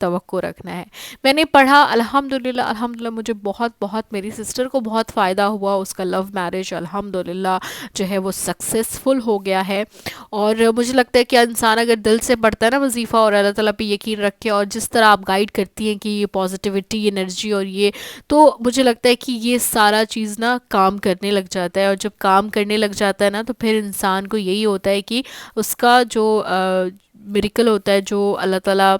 توقع رکھنا ہے. میں نے پڑھا الحمدللہ مجھے بہت بہت میری سسٹر کو بہت فائدہ ہوا. اس کا لو میرج الحمدللہ جو ہے وہ سکسیسفل ہو گیا ہے. اور مجھے لگتا ہے کہ انسان اگر دل سے پڑھتا ہے نا وظیفہ اور اللہ تعالیٰ پہ یقین رکھ کے, اور جس طرح آپ گائیڈ کرتی ہیں کہ یہ پازیٹیوٹی انرجی اور یہ, تو مجھے لگتا ہے کہ یہ سارا چیز نا کام کرنے لگ جاتا ہے. اور جب کام کرنے لگ جاتا ہے نا تو پھر انسان کو یہی ہوتا ہے کہ اس کا جو میریکل ہوتا ہے, جو اللہ تعالیٰ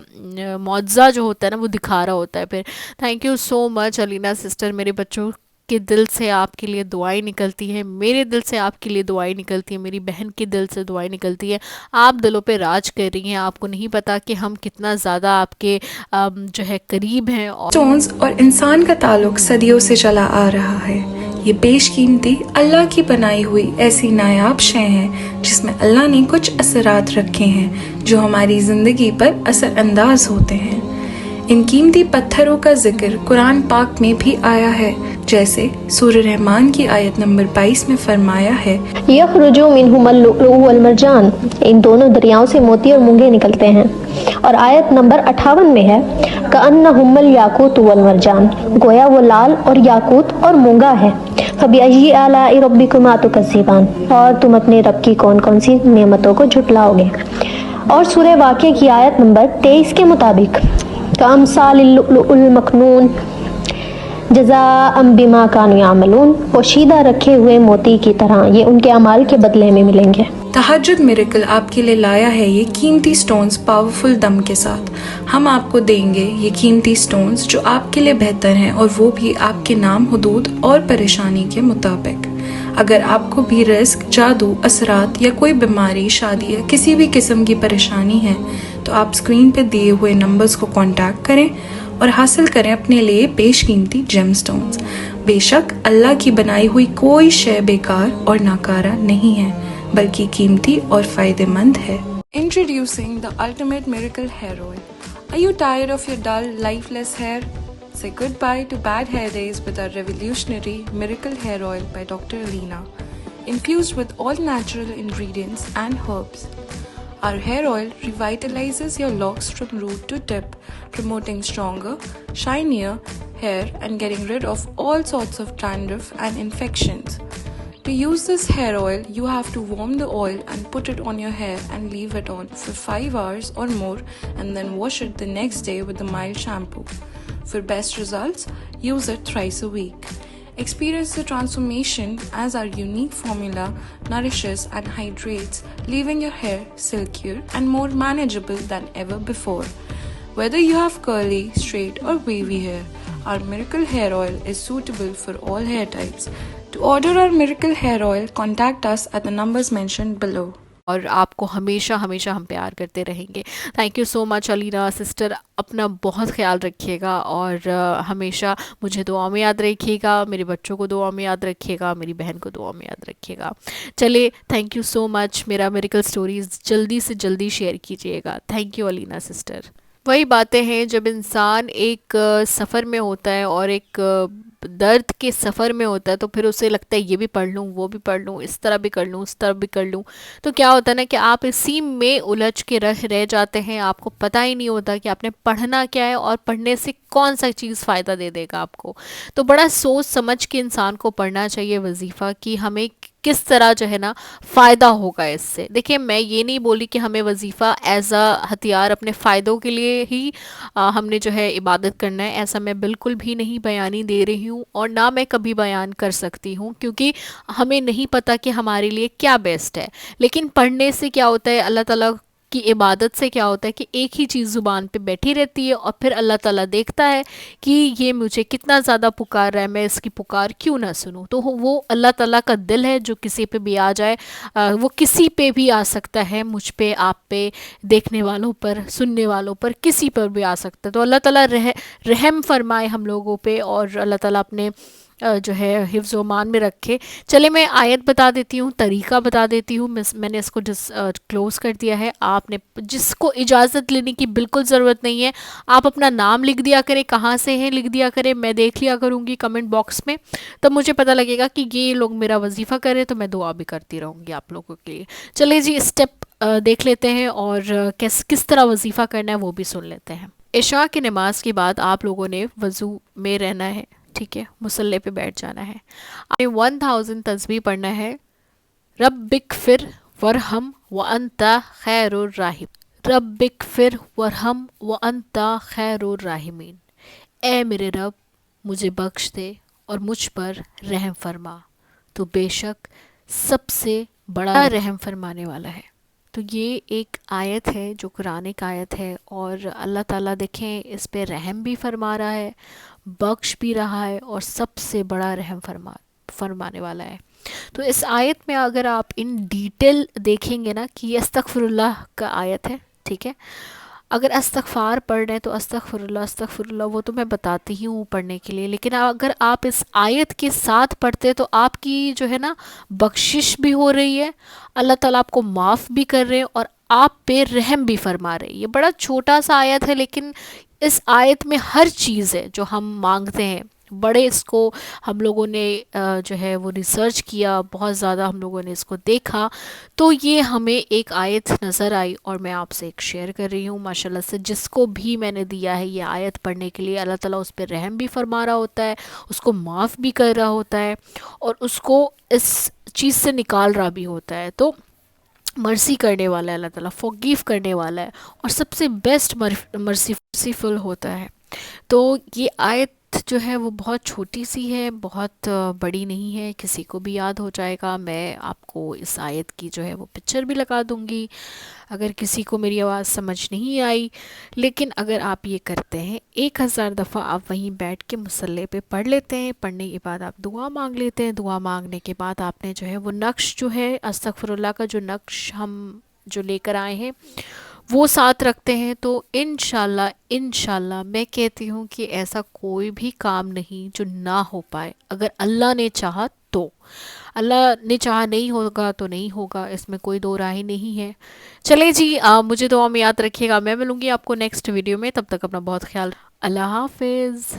معجزہ جو ہوتا ہے نا وہ دکھا رہا ہوتا ہے. پھر تھینک یو سو مچ علینا سسٹر. میرے بچوں کے دل سے آپ کے لیے دعائیں نکلتی ہیں, میرے دل سے آپ کے لیے دعائیں نکلتی ہیں, میری بہن کے دل سے دعائیں نکلتی ہیں. آپ دلوں پہ راج کر رہی ہیں. آپ کو نہیں پتا کہ ہم کتنا زیادہ آپ کے جو ہے قریب ہیں. سٹونز اور انسان کا تعلق صدیوں سے چلا آ رہا ہے. یہ بیش قیمتی اللہ کی بنائی ہوئی ایسی نایاب شے ہیں جس میں اللہ نے کچھ اثرات رکھے ہیں جو ہماری زندگی پر اثر انداز ہوتے ہیں. ان قیمتی پتھروں کا ذکر قرآن پاک میں بھی آیا ہے, جیسے سورہ رحمان کی آیت نمبر 22 میں فرمایا ہے, یخرج منہما اللؤلؤ والمرجان, ان دونوں دریاؤں سے موتی اور مونگے نکلتے ہیں. اور آیت نمبر 58 میں ہے, کأنہما الیاقوت والمرجان, گویا وہ لال اور یاقوت اور مونگا ہے. فبأی آلاء ربکما تکذبان, اور تم اپنے رب کی کون کون سی نعمتوں کو جھٹلاؤ گے. اور سورہ واقعہ کی آیت نمبر 23 کے مطابق, کامثال اللؤلؤ المکنون جزاء بما کانوا یعملون, پوشیدہ رکھے ہوئے موتی کی طرح یہ ان کے اعمال کے بدلے میں ملیں گے. تہجد میریکل آپ کے لیے لایا ہے یہ قیمتی سٹونز پاورفل دم کے ساتھ. ہم آپ کو دیں گے یہ قیمتی سٹونز جو آپ کے لیے بہتر ہیں, اور وہ بھی آپ کے نام, حدود اور پریشانی کے مطابق. اگر آپ کو بھی رزق, جادو, اثرات یا کوئی بیماری, شادی یا کسی بھی قسم کی پریشانی ہے تو آپ اسکرین پہ دیے ہوئے نمبرز کو کانٹیکٹ کریں اور حاصل کریں اپنے لیے بیش قیمتی جیم سٹونز. بے شک اللہ کی بنائی ہوئی کوئی شے بیکار اور ناکارہ نہیں ہے, بلکہ قیمتی اور فائدہ مند ہے. Introducing the ultimate miracle hair oil. Are you tired of your dull, lifeless hair? Say goodbye to bad hair days with our revolutionary miracle hair oil by Dr. ALEENA. Infused with all natural ingredients and herbs, our hair oil revitalizes your locks from root to tip, promoting stronger, shinier hair and getting rid of all sorts of dandruff and infections. To use this hair oil, you have to warm the oil and put it on your hair and leave it on for 5 hours or more, and then wash it the next day with a mild shampoo. For best results, use it thrice a week. Experience the transformation as our unique formula nourishes and hydrates, leaving your hair silkier and more manageable than ever before. Whether you have curly, straight or wavy hair, our miracle hair oil is suitable for all hair types. To order our miracle hair oil, contact us at the numbers mentioned below. اور آپ کو ہمیشہ ہمیشہ ہم پیار کرتے رہیں گے. تھینک یو سو مچ علینا سسٹر. اپنا بہت خیال رکھیے گا, اور ہمیشہ مجھے دعا میں یاد رکھیے گا, میرے بچوں کو دعا میں یاد رکھیے گا, میری بہن کو دعا میں یاد رکھیے گا. چلے, تھینک یو سو مچ. میرا میریکل سٹوریز جلدی سے جلدی شیئر کیجیے گا. تھینک یو علینا سسٹر. وہی باتیں ہیں جب انسان ایک سفر میں ہوتا ہے اور ایک درد کے سفر میں ہوتا ہے, تو پھر اسے لگتا ہے یہ بھی پڑھ لوں, وہ بھی پڑھ لوں, اس طرح بھی کر لوں, اس طرح بھی کر لوں. تو کیا ہوتا ہے نا کہ آپ اسی میں الجھ کے رہ جاتے ہیں. آپ کو پتہ ہی نہیں ہوتا کہ آپ نے پڑھنا کیا ہے اور پڑھنے سے کون سا چیز فائدہ دے دے گا آپ کو. تو بڑا سوچ سمجھ کے انسان کو پڑھنا چاہیے وظیفہ, کہ ہمیں کس طرح جو ہے نا فائدہ ہوگا اس سے. دیکھیں, میں یہ نہیں بولی کہ ہمیں وظیفہ ایز اے ہتھیار اپنے فائدوں کے لیے ہی ہم نے جو ہے عبادت کرنا ہے, ایسا میں بالکل بھی نہیں بیانی دے رہی ہوں, اور نہ میں کبھی بیان کر سکتی ہوں, کیونکہ ہمیں نہیں پتہ کہ ہمارے لیے کیا بیسٹ ہے. لیکن پڑھنے سے کیا ہوتا ہے, اللہ تعالیٰ کی عبادت سے کیا ہوتا ہے کہ ایک ہی چیز زبان پہ بیٹھی رہتی ہے, اور پھر اللہ تعالیٰ دیکھتا ہے کہ یہ مجھے کتنا زیادہ پکار رہا ہے, میں اس کی پکار کیوں نہ سنوں. تو وہ اللہ تعالیٰ کا دل ہے, جو کسی پہ بھی آ جائے, وہ کسی پہ بھی آ سکتا ہے, مجھ پہ, آپ پہ, دیکھنے والوں پر, سننے والوں پر, کسی پر بھی آ سکتا ہے. تو اللہ تعالیٰ رحم فرمائے ہم لوگوں پہ, اور اللہ تعالیٰ اپنے جو ہے حفظ و امان میں رکھے. چلے, میں آیت بتا دیتی ہوں, طریقہ بتا دیتی ہوں. میں نے اس کو کلوز کر دیا ہے. آپ نے جس کو اجازت لینے کی بالکل ضرورت نہیں ہے, آپ اپنا نام لکھ دیا کریں, کہاں سے ہیں لکھ دیا کریں, میں دیکھ لیا کروں گی کمنٹ باکس میں, تب مجھے پتہ لگے گا کہ یہ لوگ میرا وظیفہ کریں, تو میں دعا بھی کرتی رہوں گی آپ لوگوں کے لیے. چلے جی, اسٹیپ دیکھ لیتے ہیں, اور کس طرح وظیفہ کرنا ہے وہ بھی سن لیتے ہیں. عشاء کی نماز کے بعد آپ لوگوں نے وضو میں رہنا ہے، ٹھیک ہے، مصلی پہ بیٹھ جانا ہے، آپ نے 1000 تسبیح پڑھنا ہے، رب اغفر ورحم وانت خیر الراحمین، رب اغفر ورحم وانت خیر الراحمین، اے میرے رب مجھے بخش دے اور مجھ پر رحم فرما، تو بے شک سب سے بڑا رحم فرمانے والا ہے۔ تو یہ ایک آیت ہے جو قرآن ایک آیت ہے، اور اللہ تعالیٰ دیکھیں اس پہ رحم بھی فرما رہا ہے، بخش بھی رہا ہے، اور سب سے بڑا رحم فرمانے والا ہے۔ تو اس آیت میں اگر آپ ان ڈیٹیل دیکھیں گے نا کہ یہ استغفر اللہ کا آیت ہے، ٹھیک ہے، اگر استغفار پڑھ رہے ہیں تو استغفر اللہ وہ تو میں بتاتی ہی ہوں پڑھنے کے لیے، لیکن اگر آپ اس آیت کے ساتھ پڑھتے تو آپ کی جو ہے نا بخشش بھی ہو رہی ہے، اللہ تعالیٰ آپ کو معاف بھی کر رہے ہیں، اور آپ پہ رحم بھی فرما رہے ہیں۔ یہ بڑا چھوٹا سا آیت ہے، لیکن اس آیت میں ہر چیز ہے جو ہم مانگتے ہیں۔ بڑے اس کو ہم لوگوں نے جو ہے وہ ریسرچ کیا، بہت زیادہ ہم لوگوں نے اس کو دیکھا، تو یہ ہمیں ایک آیت نظر آئی، اور میں آپ سے ایک شیئر کر رہی ہوں ماشاءاللہ سے۔ جس کو بھی میں نے دیا ہے یہ آیت پڑھنے کے لیے، اللہ تعالیٰ اس پہ رحم بھی فرما رہا ہوتا ہے، اس کو معاف بھی کر رہا ہوتا ہے، اور اس کو اس چیز سے نکال رہا بھی ہوتا ہے۔ تو مرسی کرنے والا ہے اللہ تعالیٰ، forgive کرنے والا ہے، اور سب سے بیسٹ مرسیفل ہوتا ہے۔ تو یہ آیت جو ہے وہ بہت چھوٹی سی ہے، بہت بڑی نہیں ہے، کسی کو بھی یاد ہو جائے گا۔ میں آپ کو اس آیت کی جو ہے وہ پکچر بھی لگا دوں گی اگر کسی کو میری آواز سمجھ نہیں آئی۔ لیکن اگر آپ یہ کرتے ہیں 1000 دفعہ آپ وہیں بیٹھ کے مصلی پہ پڑھ لیتے ہیں، پڑھنے کے بعد آپ دعا مانگ لیتے ہیں، دعا مانگنے کے بعد آپ نے جو ہے وہ نقش جو ہے استغفر اللہ کا جو نقش ہم جو لے کر آئے ہیں وہ ساتھ رکھتے ہیں، تو انشاءاللہ میں کہتی ہوں کہ ایسا کوئی بھی کام نہیں جو نہ ہو پائے، اگر اللہ نے چاہا تو۔ اللہ نے چاہا نہیں ہوگا تو نہیں ہوگا، اس میں کوئی دو راہ نہیں ہے۔ چلے جی، مجھے دعا میں یاد رکھیے گا، میں ملوں گی آپ کو نیکسٹ ویڈیو میں، تب تک اپنا بہت خیال، اللہ حافظ۔